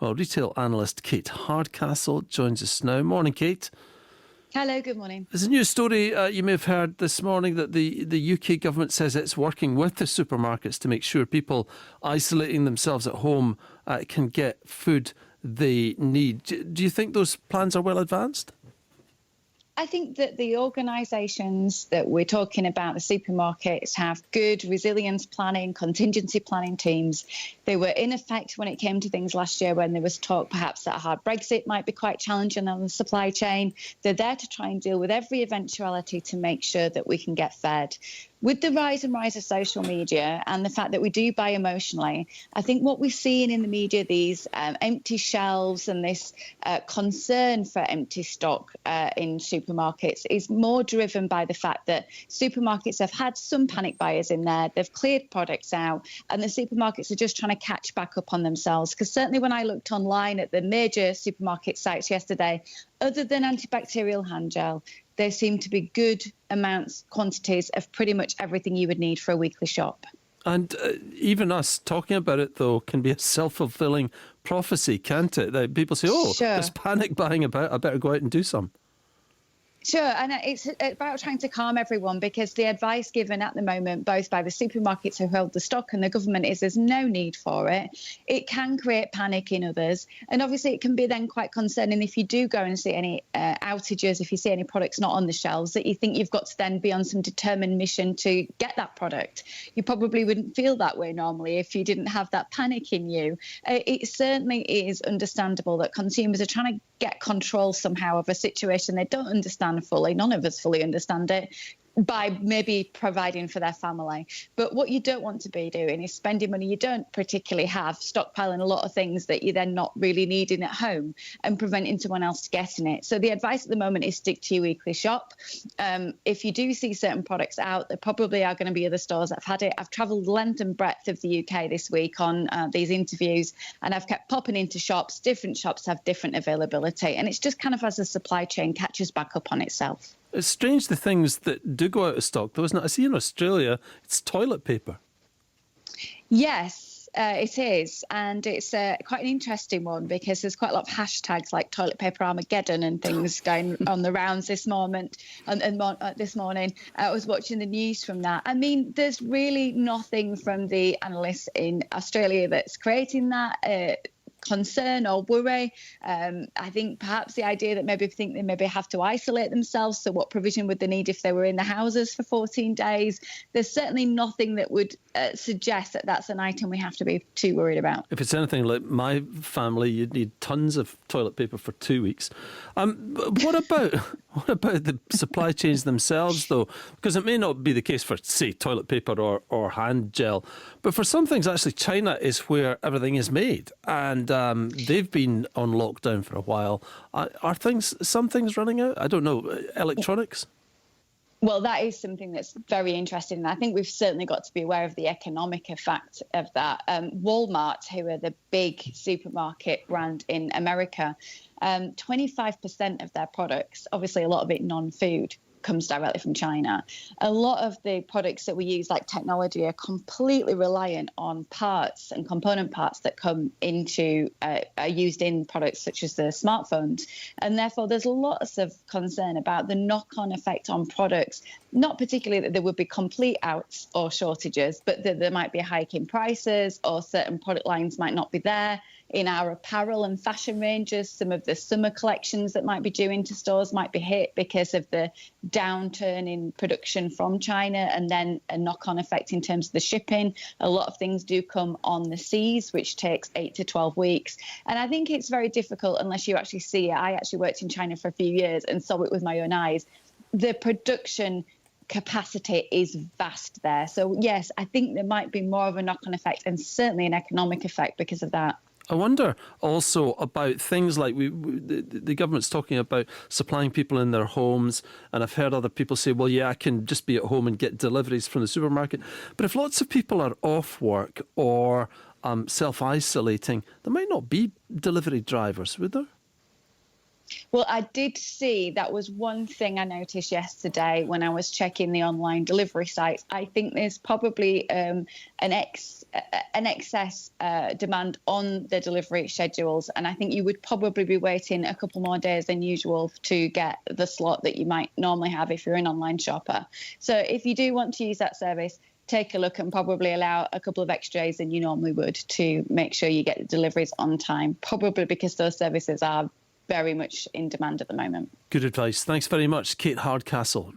Well, retail analyst Kate Hardcastle joins us now. Morning, Kate. Hello, good morning. There's a news story you may have heard this morning that the UK government says it's working with the supermarkets to make sure people isolating themselves at home can get food they need. Do you think those plans are well advanced? I think that the organisations that we're talking about, the supermarkets, have good resilience planning, contingency planning teams. They were in effect when it came to things last year when there was talk perhaps that a hard Brexit might be quite challenging on the supply chain. They're there to try and deal with every eventuality to make sure that we can get fed. With the rise of social media and the fact that we do buy emotionally, I think what we're seeing in the media, these empty shelves and this concern for empty stock in supermarkets is more driven by the fact that supermarkets have had some panic buyers in there. They've cleared products out and the supermarkets are just trying to catch back up on themselves. Because certainly when I looked online at the major supermarket sites yesterday, other than antibacterial hand gel, there seem to be good quantities of pretty much everything you would need for a weekly shop. And even us talking about it, though, can be a self-fulfilling prophecy, can't it? That people say, sure, there's panic buying about, I better go out and do some. Sure, and it's about trying to calm everyone because the advice given at the moment, both by the supermarkets who hold the stock and the government, is there's no need for it. It can create panic in others. And obviously it can be then quite concerning if you do go and see any outages, if you see any products not on the shelves, that you think you've got to then be on some determined mission to get that product. You probably wouldn't feel that way normally if you didn't have that panic in you. It certainly is understandable that consumers are trying to get control somehow of a situation they don't understand fully. None of us fully understand it, by maybe providing for their family. But what you don't want to be doing is spending money you don't particularly have, stockpiling a lot of things that you're then not really needing at home and preventing someone else getting it. So the advice at the moment is stick to your weekly shop. If you do see certain products out, there probably are going to be other stores that have had it. I've travelled the length and breadth of the UK this week on these interviews, and I've kept popping into shops. Different shops have different availability, and it's just kind of as the supply chain catches back up on itself. It's strange the things that do go out of stock, though, isn't it? I see in Australia, it's toilet paper. Yes, it is. And it's quite an interesting one because there's quite a lot of hashtags like toilet paper Armageddon and things going on the rounds this moment. This morning, I was watching the news from that. I mean, there's really nothing from the analysts in Australia that's creating that concern or worry. I think perhaps the idea that maybe think they maybe have to isolate themselves. So what provision would they need if they were in the houses for 14 days? There's certainly nothing that would suggest that that's an item we have to be too worried about. If it's anything like my family, you'd need tons of toilet paper for 2 weeks. What about the supply chains themselves, though? Because it may not be the case for, say, toilet paper or hand gel, but for some things, actually, China is where everything is made, and they've been on lockdown for a while. Are some things running out? I don't know. Electronics? Well, that is something that's very interesting. And I think we've certainly got to be aware of the economic effect of that. Walmart, who are the big supermarket brand in America, 25% of their products, obviously a lot of it non-food, comes directly from China. A lot of the products that we use, like technology, are completely reliant on parts and component parts that come into are used in products such as the smartphones. And therefore, there's lots of concern about the knock-on effect on products, not particularly that there would be complete outs or shortages, but that there might be a hike in prices or certain product lines might not be there. In our apparel and fashion ranges, some of the summer collections that might be due into stores might be hit because of the downturn in production from China and then a knock-on effect in terms of the shipping. A lot of things do come on the seas, which takes 8 to 12 weeks. And I think it's very difficult unless you actually see it. I actually worked in China for a few years and saw it with my own eyes. The production capacity is vast there. So, yes, I think there might be more of a knock-on effect and certainly an economic effect because of that. I wonder also about things like the government's talking about supplying people in their homes, and I've heard other people say, well, yeah, I can just be at home and get deliveries from the supermarket. But if lots of people are off work or self-isolating, there might not be delivery drivers, would there? Well, I did see that was one thing I noticed yesterday when I was checking the online delivery sites. I think there's probably an excess demand on the delivery schedules, and I think you would probably be waiting a couple more days than usual to get the slot that you might normally have if you're an online shopper. So if you do want to use that service, take a look and probably allow a couple of extra days than you normally would to make sure you get the deliveries on time, probably because those services are very much in demand at the moment. Good advice. Thanks very much, Kate Hardcastle.